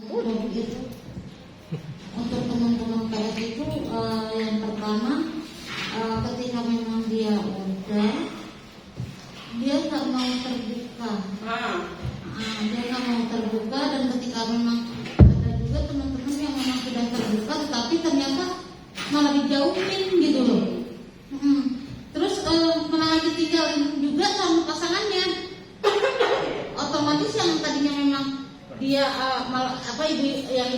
Udah begitu. Untuk teman-teman PS itu yang pertama ketika memang dia udah dia nggak mau terbuka. Dia nggak mau terbuka, dan ketika memang ada juga teman-teman yang memang sudah terbuka tetapi ternyata malah dijauhin gitu loh. Terus malah ditinggalin juga sama pasangannya. Otomatis yang tadinya memang dia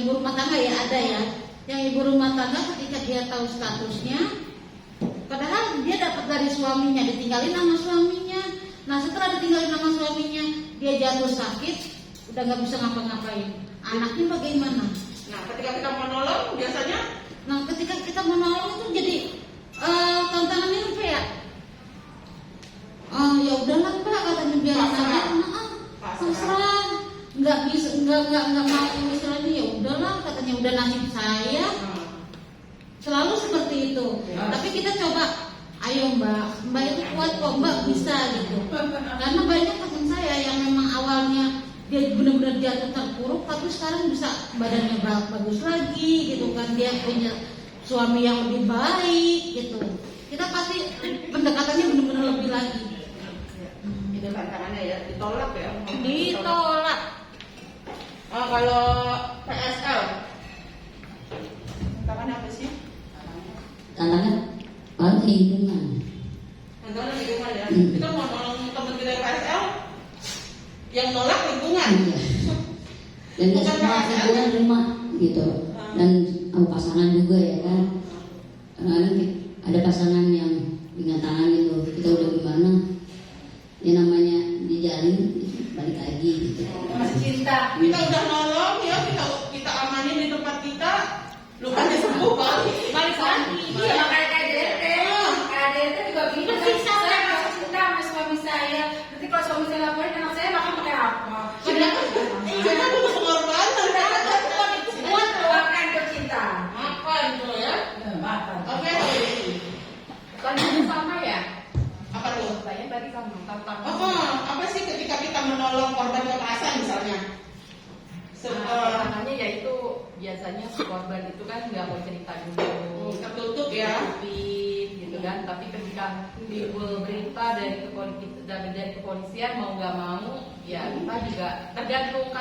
ibu rumah tangga ya, ada ya yang ibu rumah tangga, ketika dia tahu statusnya, padahal dia dapat dari suaminya, ditinggalin sama suaminya. Nah setelah ditinggalin sama suaminya, dia jatuh sakit, udah nggak bisa ngapa-ngapain. Anaknya bagaimana? Nah ketika kita menolong biasanya, ketika kita menolong itu jadi tantangannya apa ya? Ya udahlah Pak, katanya biarin aja. Pasrah, nggak mau istilahnya, ya udahlah katanya, udah nasib saya. Selalu seperti itu. Tapi kita coba, ayo Mbak itu kuat kok, Mbak bisa gitu. Karena banyak teman saya yang memang awalnya dia benar-benar jatuh terpuruk, tapi sekarang bisa badannya bagus lagi gitu kan, dia punya suami yang lebih baik gitu. Kita pasti pendekatannya benar-benar lebih lagi. itu tantangannya ya, ditolak ya. Ditolak. Kalau PSL, tantangannya apa sih? Tantangan paling lingkungan. Tantangan lingkungan ya. Kita mau nolong teman kita PSL, yang nolak lingkungan. Iya. Dan Bukan semua PSL. lingkungan rumah gitu. Dan pasangan juga ya kan. Kadang-kadang ada pasangan yang dengan tangan gitu, kita udah gimana, ya namanya dijalin balik lagi gitu. Masih cinta. Kita udah nolong ya, kita amanin di tempat kita, lukanya sembuh balik lagi. Iya, makanya kayak DT juga gitu. Saya masih cinta sama suami saya. Nanti kalau suami saya laporin anak saya makan pakai apa? kita butuh pengorbanan. Buat makan ke cinta. Makan tuh ya. Makan. Oke. Kan itu sama ya? Apa tuh? Saya tadi sama tantangan. Apa sih ketika kita menolong korban kekerasan misalnya? Tantangannya yaitu biasanya si korban itu kan nggak mau cerita dulu, Tertutup ya. tutupin gitu kan. Tapi ketika timbul berita dari kepolisian mau nggak mau, ya kita juga tergantung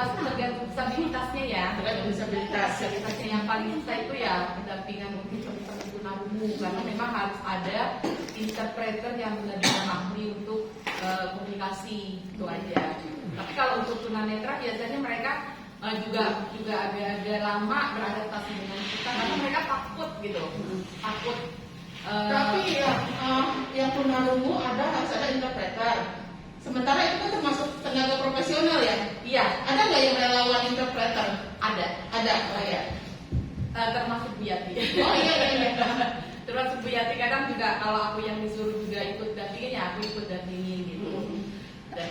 disabilitasnya ya. Tergantung disabilitas. Disabilitasnya yang paling susah itu ya pendampingan untuk teman-teman tunarungu, karena memang harus ada interpreter yang benar-benar ahli untuk komunikasi, itu aja. Tapi kalau untuk tunanetra biasanya mereka juga agak lama beradaptasi dengan kita karena mereka takut gitu, takut. Tapi yang tunarungu harus ada interpreter. Sementara itu kan termasuk tenaga profesional ya. Iya, Ada nggak yang relawan interpreter? ada Oh ya. termasuk Biati. Oh iya. Termasuk Biati, kadang juga kalau aku yang disuruh juga ikut dampingin, ya aku ikut dampingin gitu. Dan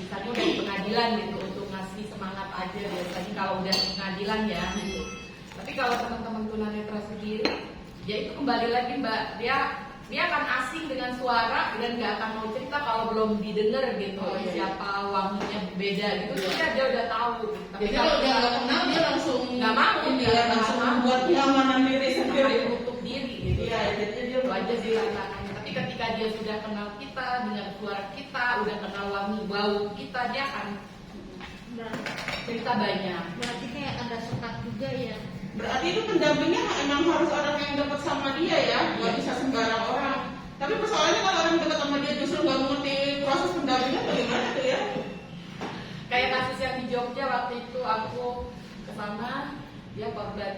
misalnya udah di pengadilan gitu untuk ngasih semangat aja biasanya kalau udah di pengadilan ya gitu. Tapi kalau teman-teman tunanetra sendiri, ya itu kembali lagi Mbak, dia akan asing dengan suara dan nggak akan mau cerita kalau belum didengar gitu. Siapa wanginya beda gitu, dia udah tahu. Tapi Jadi kalau dia nggak kenal dia langsung nggak mau, dia langsung membuat kenyamanan diri sendiri. untuk diri gitu. Iya, jadi dia Itu aja sih tantangannya. Tapi ketika dia sudah kenal kita, dengan suara kita, udah kenal wangi bau kita, dia akan cerita banyak. Berarti kayak ada sekat juga ya. Berarti itu pendampingnya emang harus orang yang dekat sama dia ya, nggak bisa sembarang orang. Tapi persoalannya kalau orang dekat sama dia justru nggak mengerti proses pendampingnya, bagaimana tuh ya? Kayak kasus yang di Jogja waktu itu aku kesana, dia korban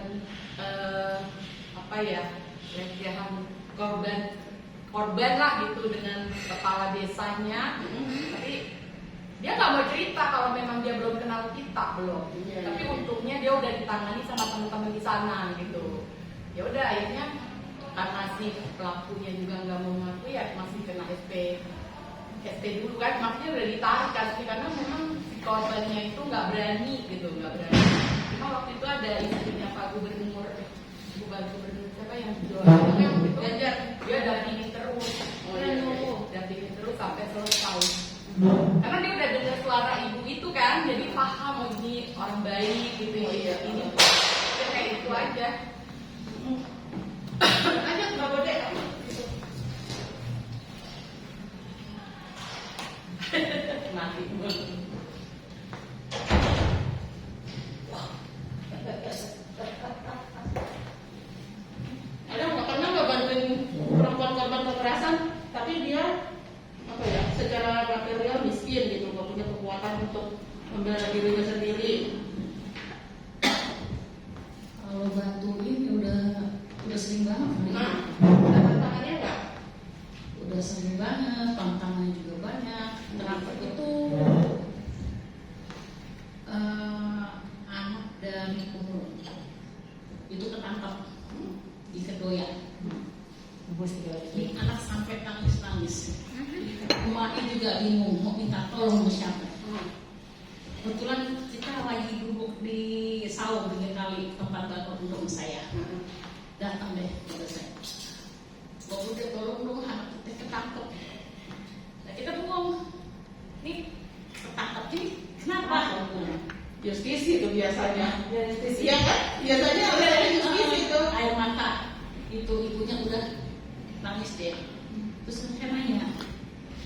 pelecehan korban lah gitu dengan kepala desanya. Tapi dia nggak mau cerita kalau memang dia belum kenal kita belum. Tapi untungnya dia udah ditangani sama teman-teman di sana gitu. Ya udah akhirnya karena si pelakunya juga nggak mau ngaku, ya masih kena SP dulu kan, maksudnya udah ditarik kasusnya karena memang si korbannya itu nggak berani gitu, nggak berani. Cuma waktu itu ada istrinya Pak Gubernur, bukan gubernur siapa yang jualan yang itu, dia dampingin terus, dampingin terus sampai selesai. Karena dia udah dengar suara ibu itu kan, jadi paham, oh ini orang baik gitu ya. aja. Aja nggak boleh. Mati. Ada nggak pernah nggak bantuin perempuan korban kekerasan, tapi dia apa ya, secara material miskin gitu, nggak punya kekuatan untuk membela dirinya sendiri. Kalau bantuin ya udah sering banget. Nah, ada tantangannya nggak? Udah sering banget, tantangannya juga banyak. Terakhir itu anak dari pemulung itu ketangkap di Kedoya. Ini anak sampai nangis. Emaknya juga bingung mau minta tolong ke siapa. Kebetulan kita lagi duduk di saung pinggir kali tempat bapak duduk saya. Datang deh ke saya. Bapak udah tolong dong anak kita ketangkep. Nah, kita bingung. Nih ketangkep ini kenapa? Justisi itu biasanya. Iya kan? Biasanya ada justisi itu. Air mata itu ibunya udah nangis deh. Terus saya nanya,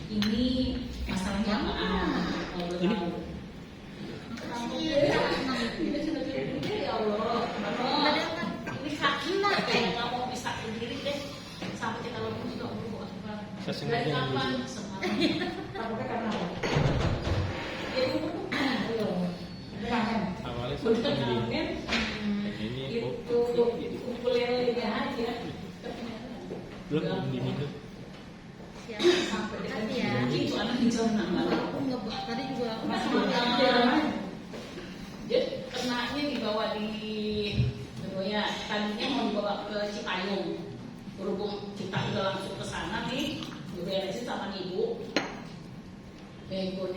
ini masalahnya apaan? Kalau boleh tahu. Ya Allah, ini kakina kayak nggak mau bisa sendiri deh. Sampai kita lompat juga dulu. Dari kapan? Semalam. Takutnya karena apa? Jadi awalnya udah seperti kangen. ini Itu kumpul lelenya aja. belum diminum. Sampai Hati ya. itu anak di zona Aku nggak tadi juga aku masih masih makan. Dia kenanya dibawa di Kedoya. Tadinya mau dibawa ke Cipayung. Berhubung kita udah langsung ke sana nih, diberesin sama ibu. Nego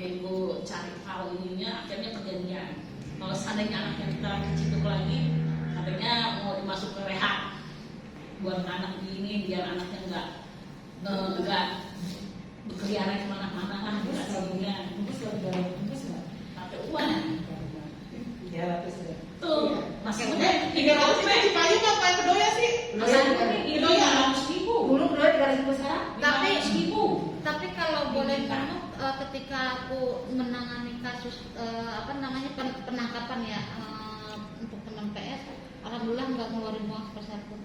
cari tahu ininya, akhirnya perjanjian. Kalau seandainya anaknya kita kecil lagi, katanya mau dimasuk ke rehab. Buat anak ini biar anaknya nggak berkeliaran kemana-mana kan, nggak sendirian. Pakai uang. Tuh, masih udah 300 ribu Cipayung apa Kedoya sih? itu 500.000. Dulu dulu 300 sekarang. Tapi- 500.000. tapi kalau boleh tahu ketika aku menangani kasus penangkapan ya untuk teman PS, alhamdulillah nggak ngeluarin uang sepeserpun.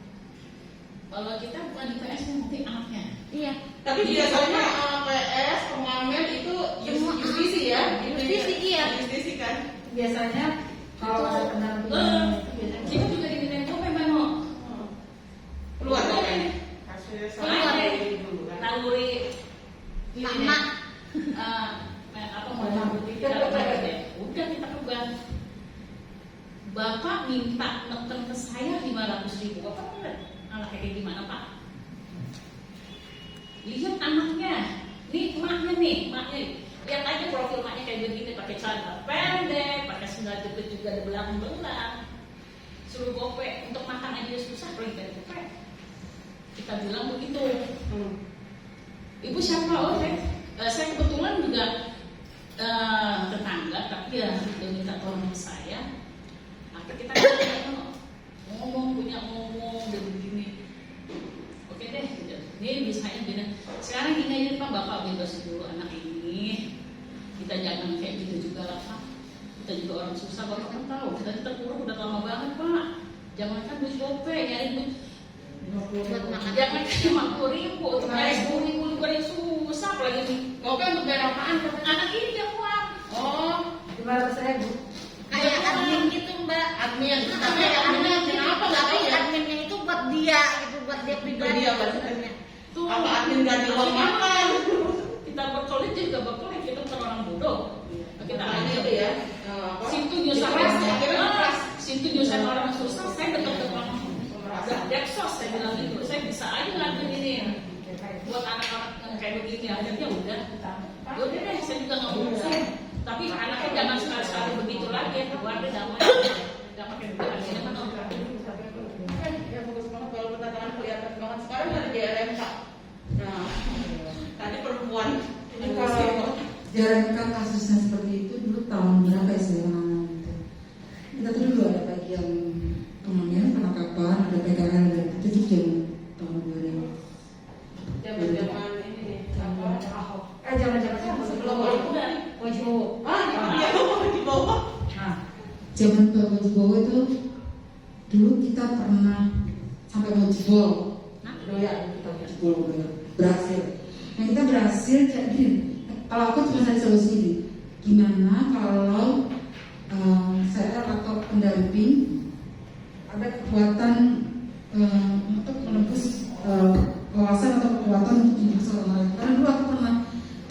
Kalau kita bukan di PS nanti anaknya. Iya. Tapi biasanya PS, pengamen itu justisi ya? Justisi, iya. Justisi kan? Biasanya kalau ada pendampingan Kita juga dimintain kok memang mau Keluar kan? keluar dulu kan? naluri Mak. apa mau rambut kita udah kita pegang. Bapak minta neken ke saya 500.000. Bapak ngeliat anaknya kayak gimana Pak? Lihat anaknya, nih emaknya. Lihat aja profil emaknya kayak begini, pakai celana pendek, pakai sendal jepit juga ada belang-belang. Suruh gope untuk makan aja susah, pergi dari gope. Kita bilang begitu. Ibu siapa? Oh, saya kebetulan juga tetangga, tapi ya udah minta tolong ke saya. Akhirnya kita ngomong udah begini. Oke deh, gitu. Ini bisanya gini. Sekarang gini aja Pak, Bapak bebas dulu anak ini. Kita jangan kayak gitu juga lah Pak. Kita juga orang susah, Bapak kan tahu. Kita terpuruk udah lama banget Pak. Jangan kan duit gope, nyari duit. Jangan 50.000, untuk nyari 10.000 juga yang susah. Apalagi nih, gope untuk bayar apaan? Anak ini dia kuat. Oh, 500.000. Kayak admin gitu Mbak. admin. Tapi Kayak admin admin kenapa gitu, nggak tahu tapi ya? adminnya itu buat dia gitu, buat dia pribadi. Dia buat sebenarnya. Tuh, Apa admin ganti uang makan? kita berkelit juga berkelit, kita bukan orang bodoh. Kita Nah, aja itu ya. Situ nyusahin situ nyusahin orang susah, saya dekat orang Deksos, saya bilang gitu, saya bisa aja ngelakuin ini buat anak-anak yang kayak begini. Akhirnya udah deh, saya juga nggak mau urusan. Tapi anaknya jangan sekali-sekali begitu lagi, keluarga damai, nggak pakai duit akhirnya kan Ya bagus banget kalau pertanyaan kelihatan banget. Sekarang dari JRMK. Nah, tadi perempuan. Ini kalau JRMK kasusnya seperti itu dulu tahun berapa ya saya menangani itu? Kita tuh dulu ada lagi yang kemarin penangkapan, ada pegangan dan itu jam tahun 2000. Zaman ini nih, apa? Ahok. Zaman-zaman Sebelum Wajibowo. dia di bawah. Nah, zaman Pak Wajibowo itu dulu kita pernah sampai mau jebol. Doyan kita jebol berhasil. Nah kita berhasil jadi kalau aku cuma cari solusi ini, gimana kalau saya atau pendamping ada kekuatan untuk menembus wawasan atau kekuatan untuk menembus orang lain. Karena dulu aku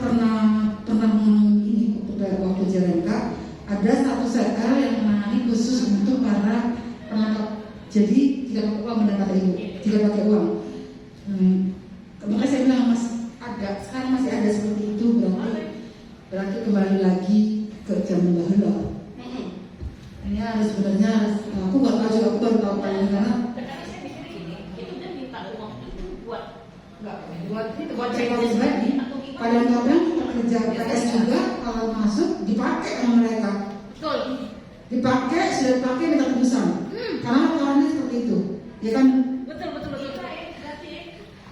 pernah mengalami ini waktu Jarenka, ada satu CL yang menangani khusus untuk para penangkap. Jadi tidak pakai uang mendapat ibu, tidak pakai uang. Makanya saya bilang sekarang masih ada seperti itu, berarti kembali lagi ke zaman dahulu. Ini harus sebenarnya aku nggak tahu juga, aku baru tahu kali karena saya mikir gini, itu dia minta uang itu buat buat cek pribadi. Kadang-kadang pekerja PS juga kalau masuk dipakai sama mereka, Betul. sudah dipakai minta tebusan. Karena aturannya seperti itu, ya kan? Betul.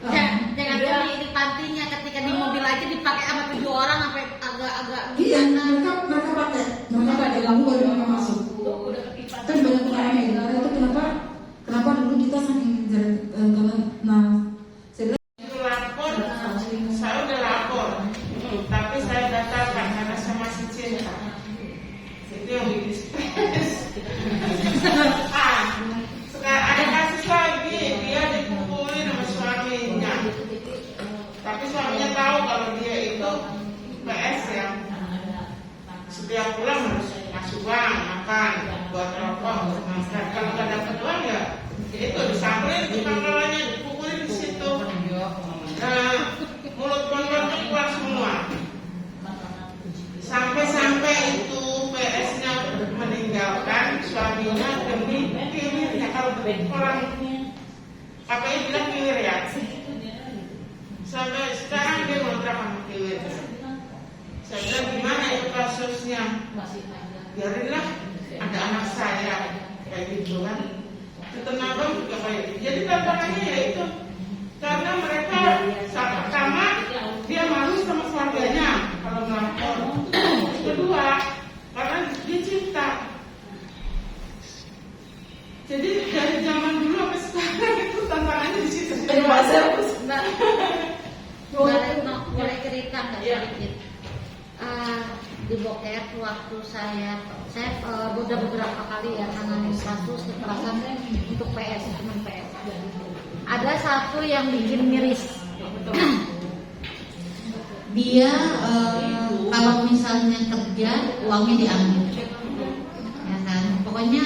Ah. Jangan di pantinya ketika di mobil aja dipakai sama 7 orang sampai agak-agak. Iya, mereka pakai lampu baru mereka masuk. udah ketipan. Kan banyak pengalaman ya. Karena itu kenapa dulu kita saking saya bilang Itu lapor, saya udah lapor, tapi saya batalkan karena saya masih cinta. Itu yang bikin stres. Sekarang ada kasus lagi, dia dipukulin sama suaminya. Tapi suaminya tahu kalau dia itu PS ya. Setiap pulang harus ngasih uang, makan, buat rokok, buat makan. Kalau nggak dapat uang ya itu disamperin di pangkalannya, dipukulin di situ. Nah, mulut bondolnya keluar semua. Sampai itu PS-nya meninggalkan suaminya demi kilir ya. Kalau orang KPI bilang kilir ya. Sampai sekarang dia ngontrak sama kilir. Saya bilang gimana itu kasusnya? Biarinlah ada anak saya kayak gitu kan. Ketenangan juga kayak gitu. Jadi tantangannya ya itu karena mereka saat pertama dia malu sama keluarganya kalau melapor. Kedua karena dia cinta. Jadi dari zaman dulu sampai sekarang itu tantangannya di situ. Boleh cerita nggak sedikit? Di Boker waktu saya udah beberapa kali ya menangani kasus kekerasan untuk PS, teman PS. Ada satu yang bikin miris. Dia kalau misalnya kerja uangnya diambil, ya kan? Pokoknya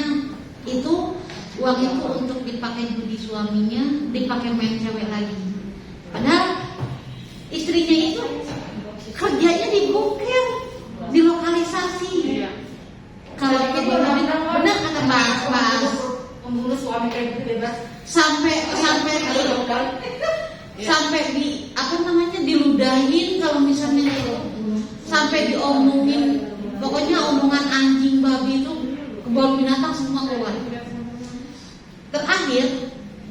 itu uang itu untuk dipakai judi suaminya, dipakai main cewek lagi. Padahal istrinya itu kerjanya di Boker, di lokalisasi. Kalau itu benar kata Mas, Membunuh suami kayak gitu bebas. sampai di apa namanya diludahin kalau misalnya sampai diomongin, pokoknya omongan anjing babi itu kebun binatang semua keluar. Terakhir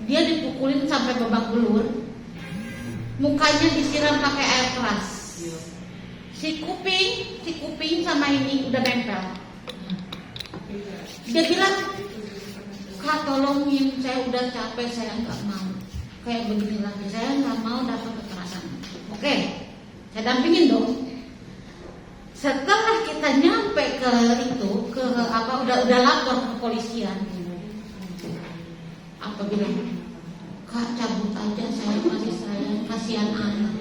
dia dipukulin sampai babak belur, mukanya disiram pakai air keras. Si kuping sama ini udah nempel. Dia bilang, Kak tolongin, saya udah capek, saya nggak mau kayak begini lagi, saya nggak mau dapat kekerasan. Oke, saya dampingin dong. Setelah kita nyampe ke itu, udah lapor ke kepolisian. Apa bilang, Kak cabut aja, saya masih sayang, kasihan anak.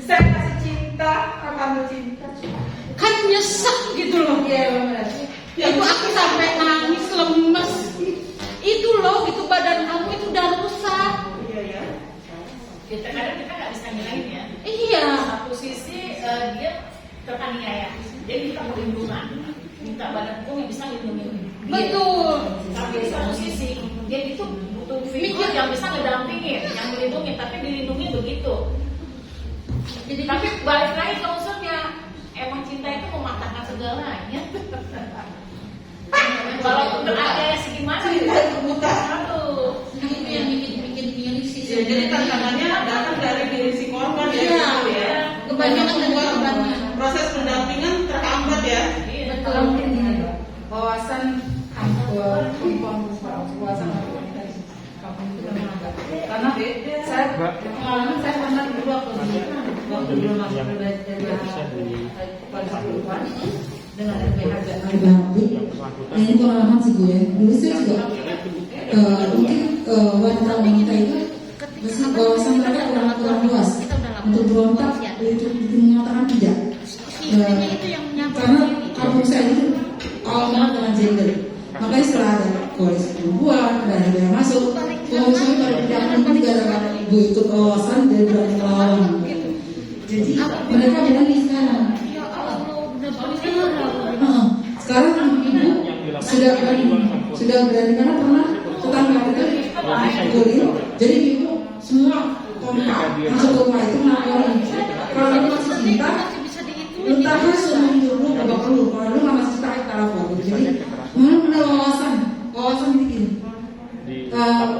Saya masih cinta, kamu cinta. Kan nyesek gitu loh. Iya benar. Itu aku sampai nangis lemes. Itu loh, itu badan kamu itu udah rusak. Iya. Kadang kita nggak bisa ngilangin ya. Iya. Satu sisi dia teraniaya, jadi kita perlindungan, minta badan hukum yang bisa melindungi. Betul. Tapi di satu sisi dia itu butuh figur yang bisa ngedampingin, yang melindungi, tapi dilindungi begitu. Jadi tapi balik lagi ke unsurnya, emang cinta itu mematahkan segalanya. Kalau untuk ada segimana cerita gitu. terbuka. Aduh. Nah, itu yang bikin miris sih. Ya, jadi tantangannya datang dari diri si korban ya. Iya. gitu ya. Kebanyakan dari Membuat korbannya. proses pendampingan terhambat ya. Betul. Mungkin gini, Mbak. Wawasan perempuan wawasan wanita di kampung itu memang agak karena saya pengalaman saya pernah dulu waktu belum masuk dari kualitas perempuan dengan LPH dan ini pengalaman sih gue. Dulu saya juga mungkin wanita itu masih wawasan mereka kurang luas untuk berontak untuk mengatakan tidak. Sistemnya itu yang menyapa. Karena kampung saya itu awal banget dengan gender. Makanya setelah ada koalisi perempuan, ada yang masuk, pengusaha pada tidak mungkin gara-gara ibu itu kawasan dan berani melawan. Jadi mereka bilang ini sekarang. Ya Allah, benar-benar. Sekarang ibu sudah berani karena pernah tetangga itu kulit. Jadi ibu semua kompak masuk ke rumah itu ngelaporin. Kalau ibu masih cinta, letaknya semua hidupmu babak pelur. Kalau lu nggak masih cinta, kita lapor. Jadi mana wawasan bikin.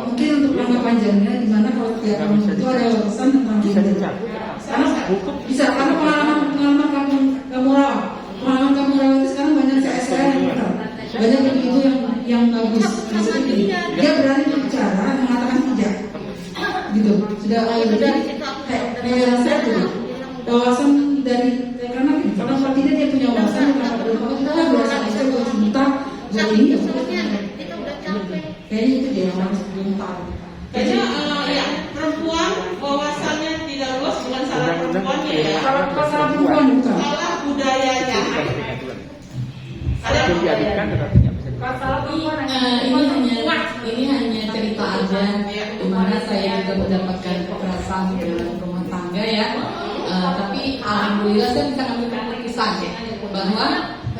Mungkin untuk jangka panjangnya, dimana kalau tiap tahun itu ada wawasan tentang gender. Karena bisa karena pengalaman kamu rawa itu sekarang banyak CSR yang pintar. Banyak ibu yang bagus. Maksudnya gini, dia berani berbicara mengatakan tidak. Gitu. Sudah dari situ aku kayak saya tuh wawasan dari karena kalau tidak dia punya wawasan kita kan biasa saya buat cinta buat ini ya kita udah capek. kayaknya itu dia yang harus diungkap. Kayaknya ya perempuan wawasannya tidak luas bukan salah perempuannya ya. Salah perempuan bukan. Salah budayanya. Ada diadikan tetapi nggak bisa Ini hanya cerita aja di mana saya juga mendapatkan kekerasan dalam rumah tangga ya. Tapi alhamdulillah saya bisa ngambil keputusan bahwa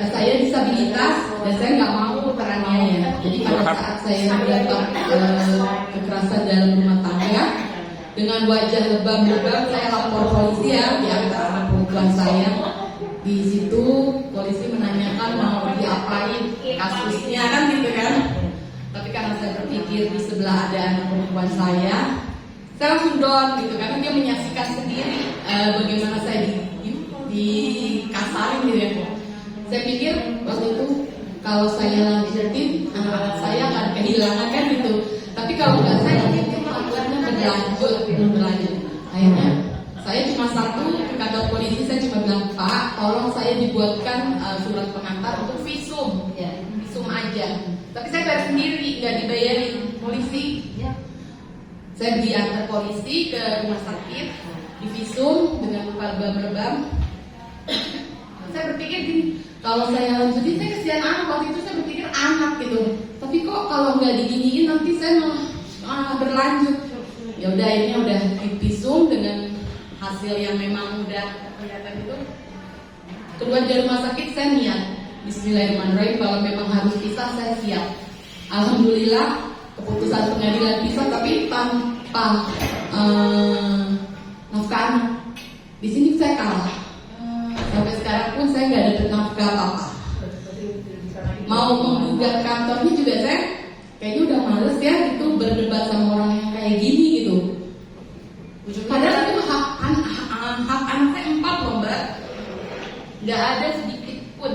saya disabilitas dan saya nggak mau teraniaya. Jadi pada saat saya mendapat kekerasan dalam rumah tangga dengan wajah lebam-lebam saya lapor polisi ya di antara anak perempuan saya. Di situ polisi menanyakan mau diapain kasusnya kan gitu kan. Tapi karena saya berpikir di sebelah ada anak perempuan saya langsung down gitu karena dia menyaksikan sendiri bagaimana saya dikasarin gitu ya. Saya pikir waktu itu kalau saya lanjutin anak-anak saya akan kehilangan kan gitu. Tapi kalau nggak saya lanjutin akhirnya berlanjut. Akhirnya saya cuma satu ke kantor polisi saya cuma bilang Pak, tolong saya dibuatkan surat pengantar untuk visum, ya visum aja. Tapi saya bayar sendiri, nggak dibayarin polisi. Saya diantar polisi ke rumah sakit, di visum dengan luka lebam-lebam. Saya berpikir gini, kalau saya lanjutin saya kesian anak. Waktu itu saya berpikir anak gitu. Tapi kok kalau nggak diginiin nanti saya malah berlanjut. Ya udah ini udah divisum dengan hasil yang memang udah kelihatan itu. Keluar dari rumah sakit saya niat Bismillahirrahmanirrahim kalau memang harus pisah saya siap. Alhamdulillah keputusan pengadilan pisah tapi tanpa nafkah anak. Di sini saya kalah. Sampai sekarang pun saya nggak dapat nafkah apa-apa. Mau menggugat kantornya juga saya kayaknya udah males ya itu berdebat sama orang yang kayak gini gitu. Padahal itu hak anak saya 4 loh Mbak. Nggak ada sedikit pun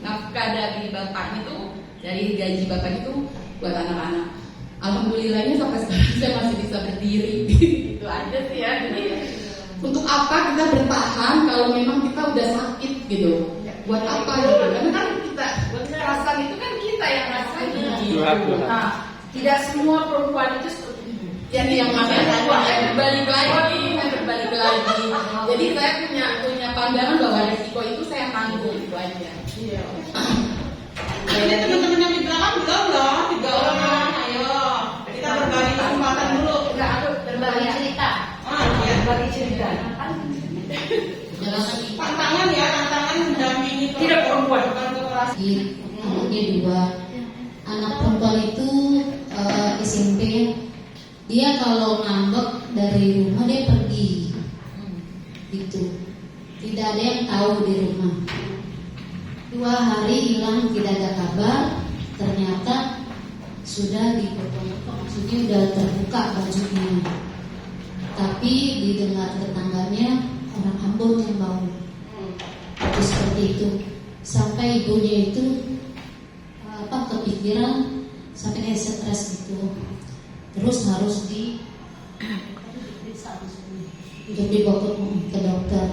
nafkah dari bapak itu, dari gaji bapak itu buat anak-anak. Alhamdulillahnya sampai sekarang saya masih bisa berdiri. Itu aja sih ya. Jadi untuk apa kita bertahan kalau memang kita udah sakit gitu? Buat apa gitu? Karena kan kita buat kekerasan itu kan kita yang rasain. Nah, tidak semua perempuan itu jadi yang mana saya berbalik lagi. Jadi saya punya pandangan bahwa resiko itu saya tanggung itu aja. Iya. Jadi teman-teman yang di belakang belum loh, 3 orang. Ayo, kita berbagi kesempatan dulu. Enggak, aku berbagi cerita. Iya. Berbagi cerita. Tantangan mendampingi Tidak perempuan. Dia 2 anak perempuan itu SMP. Dia kalau ngambek dari rumah dia pergi, gitu. Tidak ada yang tahu di rumah. 2 hari hilang tidak ada kabar. ternyata sudah dipotong-potong, maksudnya udah terbuka bajunya. Tapi didengar tetangganya orang Ambon yang bau. Itu seperti itu. Sampai ibunya itu kepikiran, sampai kayak stres gitu. Terus harus diperiksa untuk dibawa ke dokter.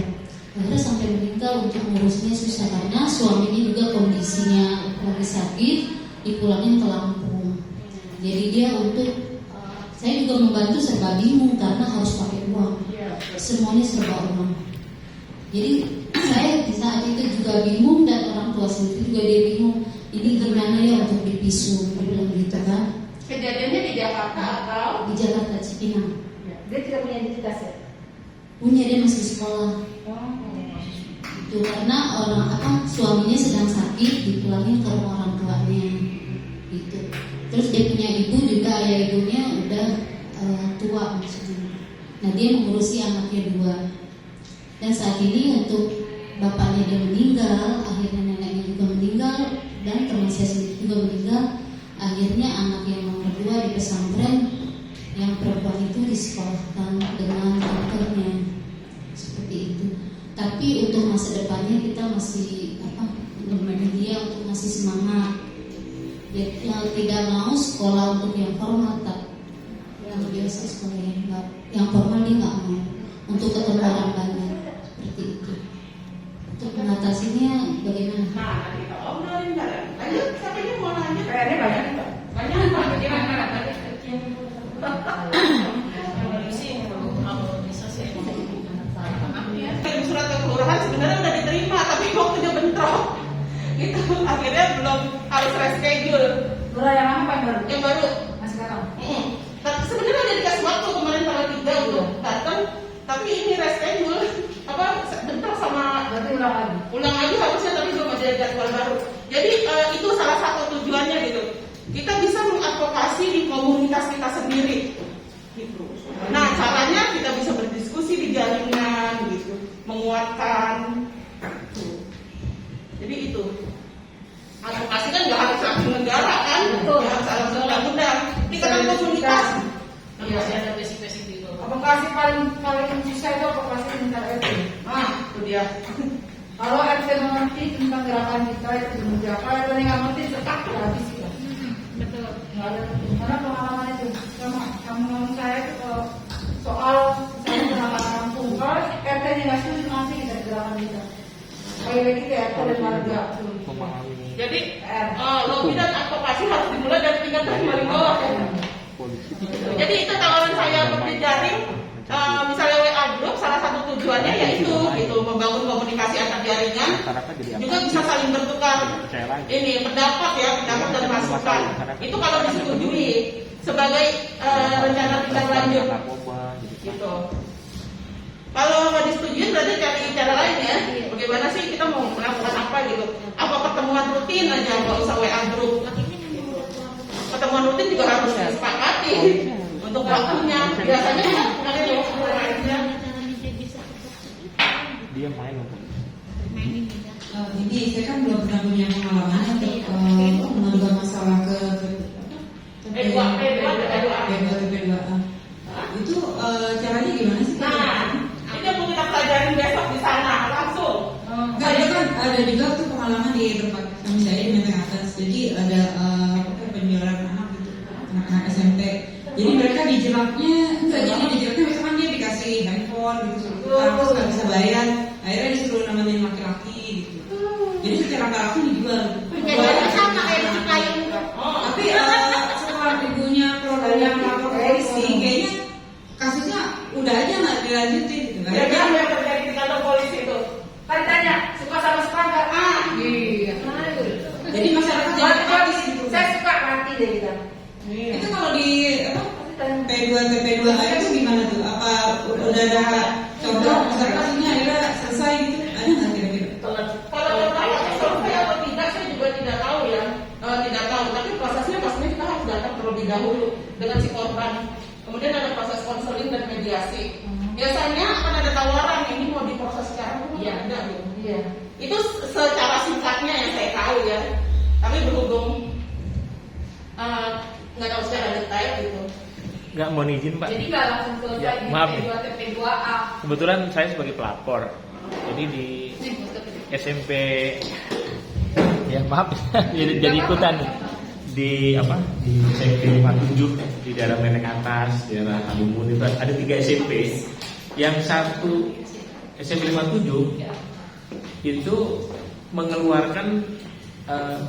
Akhirnya sampai meninggal, untuk ngurusnya susah karena suaminya juga kondisinya lagi sakit, dipulangin ke Lampung. Jadi dia saya juga membantu serba bingung karena harus pakai uang. Semuanya serba uang. Jadi saya di saat itu juga bingung dan orang tua sendiri juga dia bingung. Ini gimana ya untuk dipisu, bilang gitu kan. Kejadiannya di Jakarta atau? Di Jakarta Cipinang. Dia tidak punya identitas ya? Punya, dia masih sekolah. Itu karena suaminya sedang sakit, dipulangin ke rumah orang tuanya. Gitu. Terus dia punya ibu juga, ayah ibunya udah tua maksudnya. Nah dia mengurusi anaknya 2. Dan saat ini untuk bapaknya dia meninggal, akhirnya neneknya juga meninggal, dan teman saya sendiri juga meninggal. Akhirnya anak yang nomor 2 di pesantren, yang perempuan itu disekolahkan dengan dokternya, seperti itu. Tapi untuk masa depannya kita masih menemani dia untuk masih semangat. Dia tidak mau sekolah untuk yang formal, yang biasa sekolah yang formal dia nggak mau. Untuk ketemu orang banyak, seperti itu. Untuk mengatasinya bagaimana? Nah, kita obrolin bareng. Lanjut, siapa yang mau nanya? Kayaknya banyak Pak. Banyak Pak. Gimana? Kirim surat ke kelurahan sebenarnya udah diterima, tapi waktunya bentrok. Itu akhirnya belum harus reschedule. Lurah yang lama Pak baru? Yang baru. Masih sekarang? Tapi sebenarnya udah dikasih waktu kemarin tanggal 3 untuk datang, tapi ini reschedule bentrok sama. Berarti Ulang lagi harusnya, tapi belum ada jadwal baru. Jadi itu salah satu tujuannya gitu. Kita bisa mengadvokasi di komunitas kita sendiri. Gitu. Nah, caranya kita bisa berdiskusi di jaringan gitu, menguatkan. Gitu. Jadi itu. Advokasi kan nggak harus langsung negara kan, nggak harus langsung undang-undang. Kita kan komunitas. Iya, ada basic-basic gitu. Advokasi paling susah itu advokasi tentang RT. Nah, itu dia. Kalau RT mengerti tentang gerakan kita itu berapa, RT nggak ngerti tetap habis kita. Betul. Nggak ada. Karena pengalaman itu sama saya itu soal saya pengalaman kampung. Kalau RT-nya nggak setuju ngasih kita gerakan kita. Kayak gitu ya, RT dan warga. Jadi lobby dan advokasi harus dimulai dari tingkat paling bawah. Jadi itu tawaran saya berjejaring. Misalnya WA group, salah satu tujuannya yaitu gitu, membangun komunikasi antar jaringan, juga bisa saling bertukar pendapat dan masukan. Itu kalau disetujui sebagai rencana tindak lanjut. Gitu. Kalau nggak disetujui berarti cari cara lain ya. Bagaimana sih kita mau melakukan apa gitu? Apa pertemuan rutin aja, nggak usah WA group. Pertemuan rutin juga harus disepakati untuk waktunya. Biasanya kan dia main untuk ini saya kan belum pernah punya pengalaman untuk menambah masalah ke P2. Itu caranya gimana sih? Nah, itu yang mau kita pelajarin besok di sana langsung. Enggak, itu kan ada juga tuh pengalaman di tempat kami saya di Menteng Atas. Jadi ada penjualan anak gitu, anak SMP. Jadi mereka dijeratnya, misalkan dia dikasih handphone gitu, terus nggak bisa bayar, akhirnya disuruh nemenin laki-laki gitu. Jadi secara nggak langsung dijual. Kejadiannya sama kayak di Cipayung. Tapi setelah ibunya programnya melapor ke polisi, kayaknya kasusnya udah aja nggak dilanjutin gitu. Kira-kira apa yang terjadi di kantor polisi itu? Kan ditanya, suka sama suka nggak? Iya. Jadi masyarakat jadi habis gitu. Saya suka mati deh kita. Itu kalau di P2 TP2A itu gimana tuh? Apa udah ada contoh misalkan kasusnya akhirnya selesai gitu? Ada nggak kira-kira? Kalau selesai atau tidak saya juga tidak tahu ya. Tidak tahu, tapi prosesnya pastinya kita harus datang terlebih dahulu dengan si korban. Kemudian ada proses konseling dan mediasi. Biasanya akan ada tawaran ini mau diproses sekarang, enggak gitu. Iya. Itu secara singkatnya yang saya tahu ya. Tapi berhubung nggak tahu secara detail gitu. Nggak mau izin Pak. Jadi nggak langsung selesai Ya, di maaf TP2 TP2A. Kebetulan saya sebagai pelapor. Jadi di SMP ya maaf jadi ikutan di apa di SMP 57 di daerah Menteng Atas, daerah Alumun itu ada 3 SMP. Yang satu SMP 57 itu mengeluarkan 12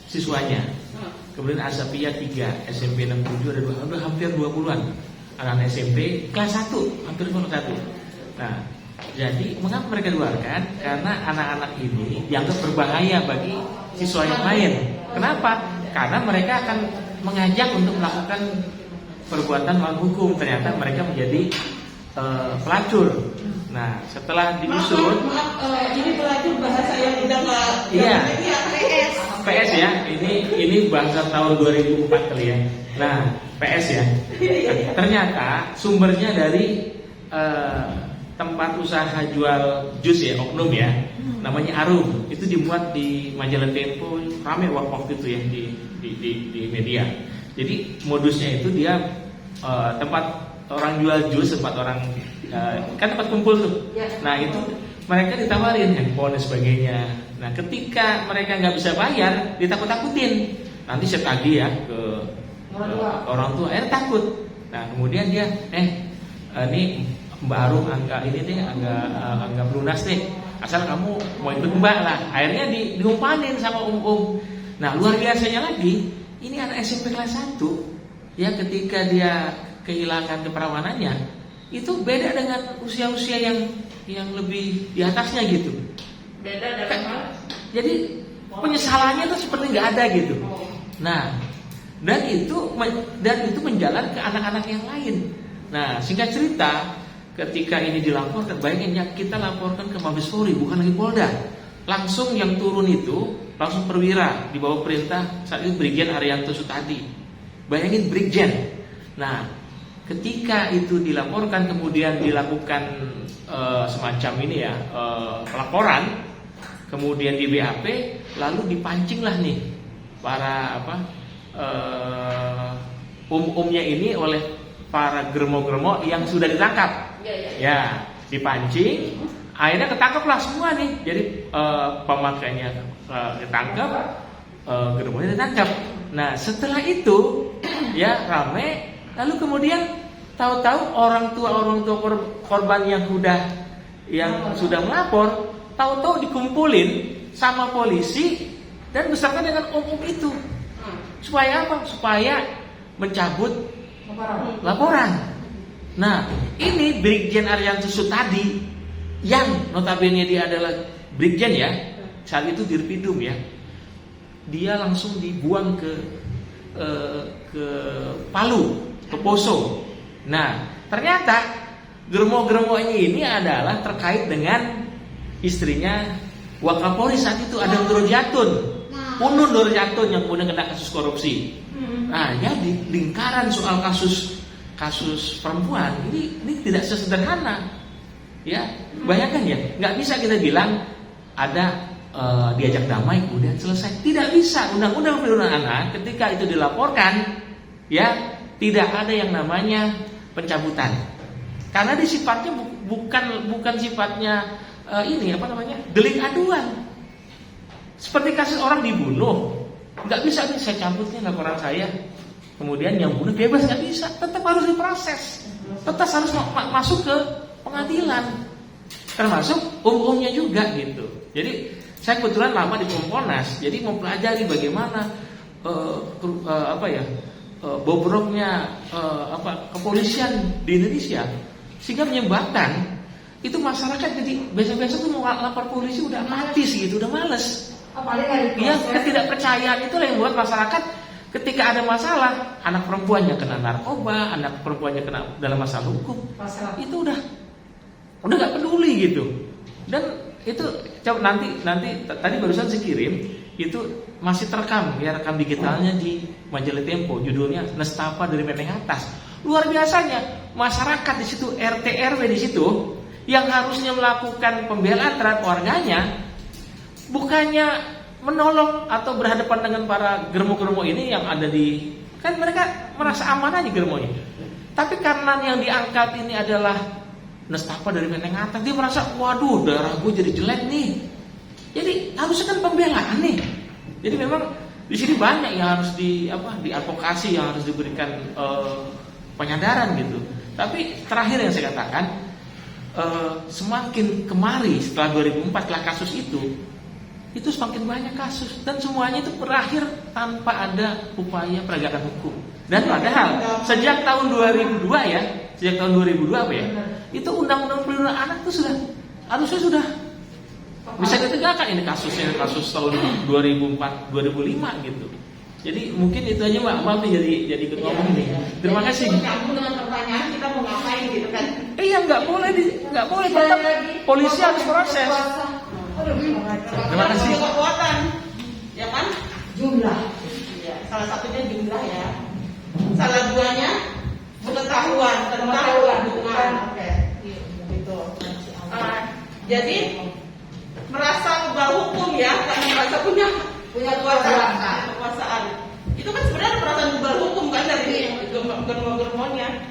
siswanya. Kemudian Asapia 3, SMP 67 ada hampir 20-an anak SMP kelas 1, hampir kelas 1. Nah, jadi mengapa mereka keluarkan? Karena anak-anak ini dianggap berbahaya bagi siswa yang lain. Kenapa? Karena mereka akan mengajak untuk melakukan perbuatan melawan hukum. Ternyata mereka menjadi pelacur. Nah, setelah diusut, Ini pelacur bahasa yang udah nggak. Iya. PS. PS ya, ini bahasa tahun 2004 kali ya. Nah, PS ya. Ternyata sumbernya dari tempat usaha jual jus ya, oknum ya, namanya Arum. Itu dimuat di majalah Tempo, rame waktu itu ya di media. Jadi modusnya itu dia tempat orang jual jus, tempat orang kan tempat kumpul tuh. Nah itu mereka ditawarin handphone dan sebagainya. Nah ketika mereka nggak bisa bayar, ditakut-takutin. Nanti saya tagih ya ke orang tua, takut. Nah kemudian dia, ini Mbak Arum angka ini deh, angka pelunas deh. Asal kamu mau ikut Mbak lah. Akhirnya diumpanin sama Nah luar biasanya lagi, ini anak SMP kelas 1 ya, ketika dia kehilangan keperawanannya, itu beda dengan usia-usia yang lebih di atasnya gitu. Beda dalam hal. Jadi penyesalannya tuh seperti nggak ada gitu. Nah, dan itu menjalar ke anak-anak yang lain. Nah, singkat cerita, ketika ini dilaporkan, bayangin ya, kita laporkan ke Mabes Polri, bukan lagi Polda. Langsung yang turun itu langsung perwira di bawah perintah saat itu Brigjen Arianto Sutadi. Bayangin Brigjen. Nah, ketika itu dilaporkan, kemudian dilakukan semacam ini ya, pelaporan, kemudian di BAP, lalu dipancinglah nih para umumnya ini oleh para germo-germo yang sudah ditangkap. Ya, dipancing, akhirnya ketangkaplah semua nih. Jadi pemakainya ditangkap, germonya ditangkap. Nah, setelah itu ya rame. Lalu kemudian tahu-tahu orang tua korban yang sudah melapor, tahu-tahu dikumpulin sama polisi dan beserta dengan itu. Supaya apa? Supaya mencabut laporan. Nah, ini Brigjen Arianto Sutadi yang notabene dia adalah Brigjen ya, saat itu Dirpidum ya. Dia langsung dibuang ke Palu, ke Poso. Nah, ternyata germo-germonya ini adalah terkait dengan istrinya Wakapolri saat itu, ada Nurjatun, Unun Nurjatun yang kemudian kena kasus korupsi. Nah, jadi lingkaran soal kasus perempuan ini tidak sesederhana. Ya, bayangkan ya, nggak bisa kita bilang ada diajak damai kemudian selesai. Tidak bisa. Undang-undang perlindungan anak ketika itu dilaporkan, ya tidak ada yang namanya pencabutan. Karena di sifatnya bukan sifatnya delik aduan. Seperti kasus orang dibunuh, nggak bisa nih saya cabutnya laporan saya. Kemudian yang bunuh bebas, nggak bisa. Tetap harus diproses. Tetap harus masuk ke pengadilan. Termasuk umumnya juga gitu. Jadi saya kebetulan lama di Kompolnas, jadi mempelajari bagaimana bobroknya kepolisian di Indonesia, sehingga menyebabkan itu masyarakat jadi biasa-biasa tuh mau lapor polisi udah apatis gitu, udah males. Ya, ketidakpercayaan itulah yang membuat masyarakat ketika ada masalah, anak perempuannya kena narkoba, anak perempuannya kena dalam masalah hukum, itu udah nggak peduli gitu. Dan itu coba nanti tadi barusan saya kirim, itu masih terekam ya, rekam digitalnya di majalah Tempo, judulnya Nestapa dari Menteng Atas. Luar biasanya masyarakat di situ, RT RW di situ yang harusnya melakukan pembelaan terhadap warganya, bukannya menolong atau berhadapan dengan para germo-germo ini yang ada di, kan mereka merasa aman aja germonya. Tapi karena yang diangkat ini adalah nestapa dari Menteng Atas, dia merasa waduh darah gue jadi jelek nih. Jadi harusnya kan pembelaan nih. Jadi memang di sini banyak yang harus diadvokasi, yang harus diberikan penyadaran gitu. Tapi terakhir yang saya katakan, semakin kemari setelah 2004 setelah kasus itu semakin banyak kasus dan semuanya itu berakhir tanpa ada upaya penegakan hukum. Dan padahal sejak tahun 2002 ya, sejak tahun 2002 apa ya, itu undang-undang perlindungan anak itu harusnya sudah bisa ditegakkan. Ini kasusnya kasus tahun 2004 2005 gitu. Jadi mungkin itu aja Mbak, maaf nih jadi ketua umum nih. Terima kasih. Nyambung dengan pertanyaan kita mau ngapain gitu kan? Iya nggak boleh tetap polisi harus proses. Terima kasih. Kekuatan, ya kan? Jumlah. Ya, salah satunya jumlah ya. Salah duanya pengetahuan tentang hubungan. Oke, gitu. Jadi merasa kebal hukum ya, karena merasa punya kekuasaan. Itu kan sebenarnya perasaan kebal hukum kan dari germo-germonya.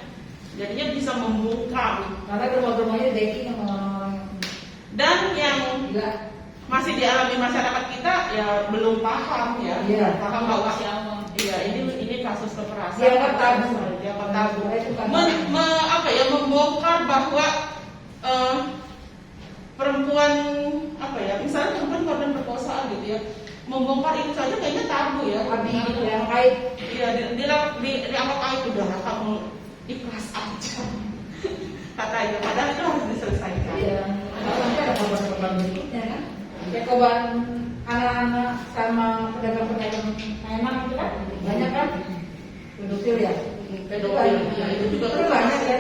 Jadinya bisa membungkam. Karena germo-germonya backing sama orang-orang Dan yang gila. masih dialami masyarakat kita ya belum paham ya, Iya. paham bahwa ini kasus kekerasan. Dianggap tabu. Dianggap tabu. Itu kan Membongkar bahwa perempuan misalnya perempuan korban perkosaan gitu ya, membongkar itu saja kayaknya tabu ya. Abi gitu yang kait. Iya, dianggap aib udah kamu ikhlas aja katanya, padahal itu harus diselesaikan. Iya. Sampai ada korban-korban berikutnya kan. Ya korban anak-anak sama pedagang-pedagang mainan itu kan banyak kan. Pedofil ya. Pedofil ya, itu juga Itu banyak ya.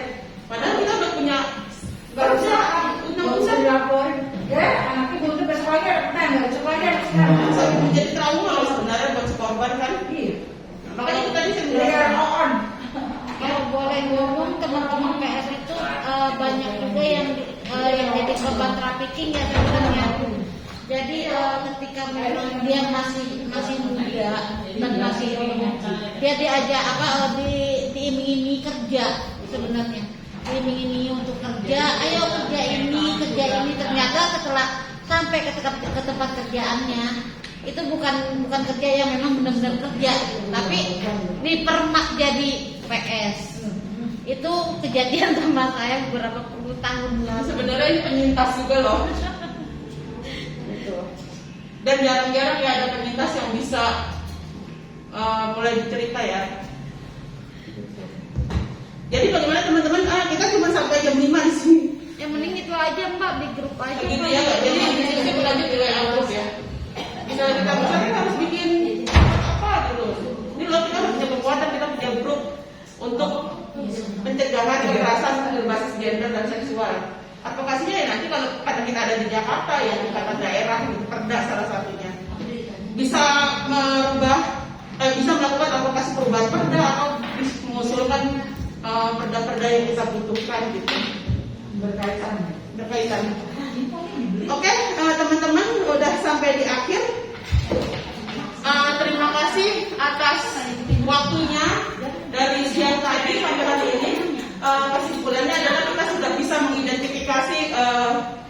Padahal kita udah punya Gak usah undang-undang dilaporin. Ya anaknya belum besok lagi ada besok lagi ada sekarang. menjadi trauma loh sebenarnya buat si korban kan. Iya. Makanya itu tadi saya Jadi bilang on. Kalau boleh ngomong, teman-teman PS itu banyak juga yang jadi korban trafficking ya sebenarnya. Jadi ketika memang dia masih muda dan masih dia diajak diiming-imingi kerja sebenarnya, diiming-imingi untuk kerja, ayo kerja ini, ternyata setelah sampai ke tempat kerjaannya itu bukan kerja yang memang benar-benar kerja, tapi dipermak jadi PS. Itu kejadian sama saya beberapa puluh tahun lalu. sebenarnya ini penyintas juga loh. Gitu. Dan jarang-jarang ya ada penyintas yang bisa mulai cerita ya. Jadi bagaimana teman-teman? Kita cuma sampai jam 5 di sini. Yang mending itu aja Mbak, di grup aja. Gitu Mbak. ya, jadi diskusi berlanjut di WA group ya. Kita harus bikin apa gitu. Ini loh kita harus punya kekuatan, kita punya grup untuk pencegahan kekerasan berbasis gender dan seksual. Advokasinya ya nanti kalau karena kita ada di Jakarta ya di kata daerah, di Perda salah satunya bisa bisa melakukan advokasi perubahan perda atau mengusulkan perda-perda yang kita butuhkan gitu berkaitan. Oke, teman-teman udah sampai di akhir. Terima kasih atas waktunya dari siang tadi sampai hari ini. Kesimpulannya adalah kita sudah bisa mengidentifikasi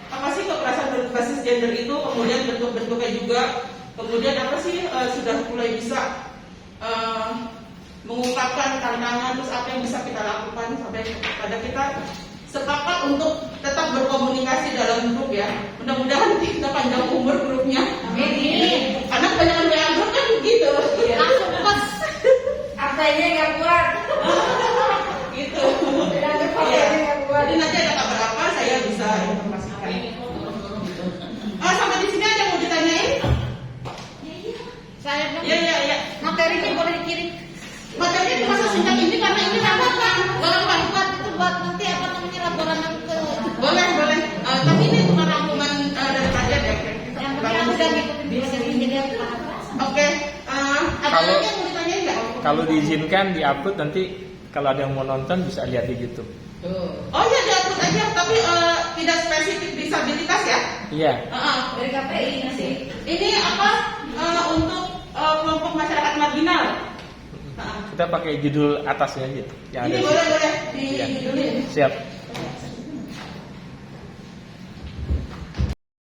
apa sih kekerasan berbasis gender itu, kemudian bentuk-bentuknya juga, kemudian apa sih sudah mulai bisa mengungkapkan tantangan, terus apa yang bisa kita lakukan sampai pada kita sepakat untuk tetap berkomunikasi dalam grup ya. Mudah-mudahan kita panjang umur grupnya. Amin. Karena kebanyakan WA grup kan gitu. Langsung pas. Aktanya nggak kuat. Gitu. Jadi nanti ada kabar apa saya bisa informasikan. Sampai di sini ada yang mau ditanyain? Saya bilang, Iya. materinya boleh dikirim. Materinya cuma sesingkat ini karena ini ramalan. Gampang buat itu buat nanti apa namanya laporan ke. Boleh. Tapi ini cuma rangkuman dari tadi ya. Yang penting aku udah ngikutin jadi aku paham. Oke. Ada Kalau- lagi yang mau ditanyain nggak? Kalau diizinkan diupload nanti kalau ada yang mau nonton bisa lihat di YouTube. Oh iya diupload aja, tapi tidak spesifik disabilitas ya. Iya. Dari KPI masih. Ini apa? untuk kelompok masyarakat marginal. Kita pakai judul atasnya aja yang ada. Ini di boleh situ. boleh di Iya. judulin. Siap.